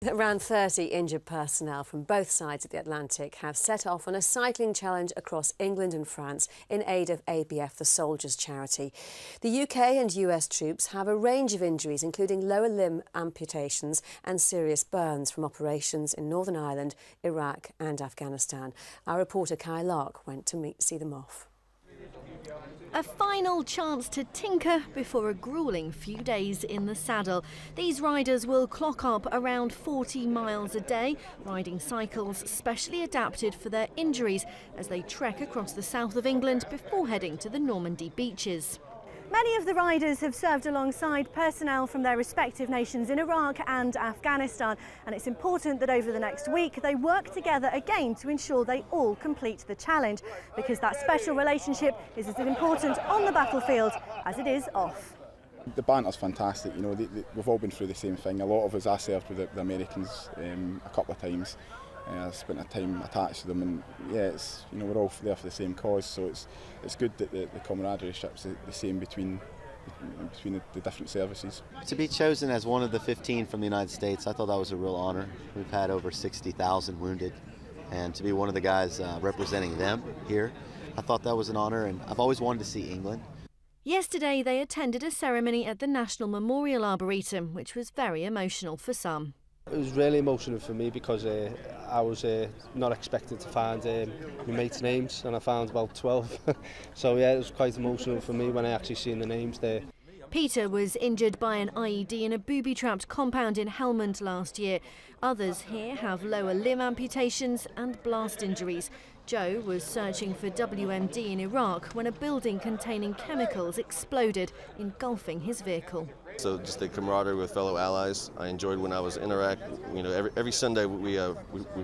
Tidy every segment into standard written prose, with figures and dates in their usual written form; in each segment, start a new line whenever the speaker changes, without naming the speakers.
Around 30 injured personnel from both sides of the Atlantic have set off on a cycling challenge across England and France in aid of ABF, the Soldiers' charity. The UK and US troops have a range of injuries, including lower limb amputations and serious burns from operations in Northern Ireland, Iraq and Afghanistan. Our reporter Kai Lark went to see them off.
A final chance to tinker before a gruelling few days in the saddle. These riders will clock up around 40 miles a day, riding cycles specially adapted for their injuries as they trek across the south of England before heading to the Normandy beaches.
Many of the riders have served alongside personnel from their respective nations in Iraq and Afghanistan, and it's important that over the next week they work together again to ensure they all complete the challenge, because that special relationship is as important on the battlefield as it is off.
The banter's fantastic, you know, we've all been through the same thing. A lot of us, I served with the Americans a couple of times. I spent a time attached to them, and yeah, it's, you know, we're all there for the same cause, so it's good that the camaraderie ship's the same between the different services.
To be chosen as one of the 15 from the United States, I thought that was a real honour. We've had over 60,000 wounded, and to be one of the guys representing them here, I thought that was an honour, and I've always wanted to see England.
Yesterday they attended a ceremony at the National Memorial Arboretum, which was very emotional for some.
It was really emotional for me because I was not expected to find my mates' names, and I found about 12. So yeah, it was quite emotional for me when I actually seen the names there.
Peter was injured by an IED in a booby-trapped compound in Helmand last year. Others here have lower limb amputations and blast injuries. Joe was searching for WMD in Iraq when a building containing chemicals exploded, engulfing his vehicle.
So just the camaraderie with fellow allies. I enjoyed when I was in Iraq. You know, every Sunday we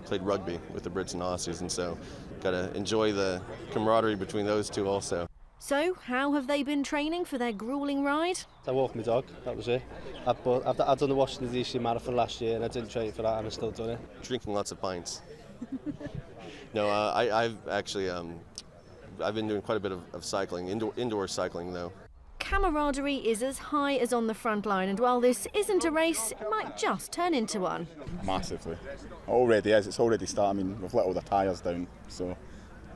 played rugby with the Brits and Aussies, and so got to enjoy the camaraderie between those two also.
So, how have they been training for their gruelling ride?
I walked my dog, that was it. I've done the Washington DC Marathon last year, and I didn't train for that, and I've still done it.
Drinking lots of pints. No, I've actually I've been doing quite a bit of cycling, indoor cycling though.
Camaraderie is as high as on the front line, and while this isn't a race, it might just turn into one.
Massively. It already is, it's already started. I mean, we've let all the tyres down, so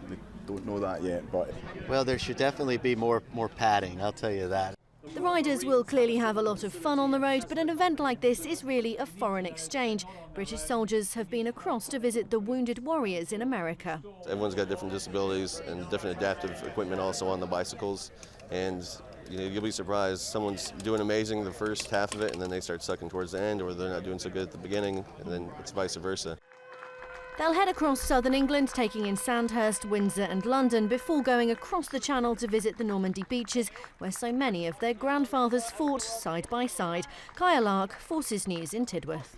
we don't know that yet, but...
Well, there should definitely be more padding, I'll tell you that.
The riders will clearly have a lot of fun on the road, but an event like this is really a foreign exchange. British soldiers have been across to visit the wounded warriors in America.
Everyone's got different disabilities and different adaptive equipment also on the bicycles, and you know, you'll be surprised. Someone's doing amazing the first half of it, and then they start sucking towards the end, or they're not doing so good at the beginning, and then it's vice versa.
They'll head across southern England, taking in Sandhurst, Windsor and London, before going across the Channel to visit the Normandy beaches, where so many of their grandfathers fought side by side. Kai Lark, Forces News in Tidworth.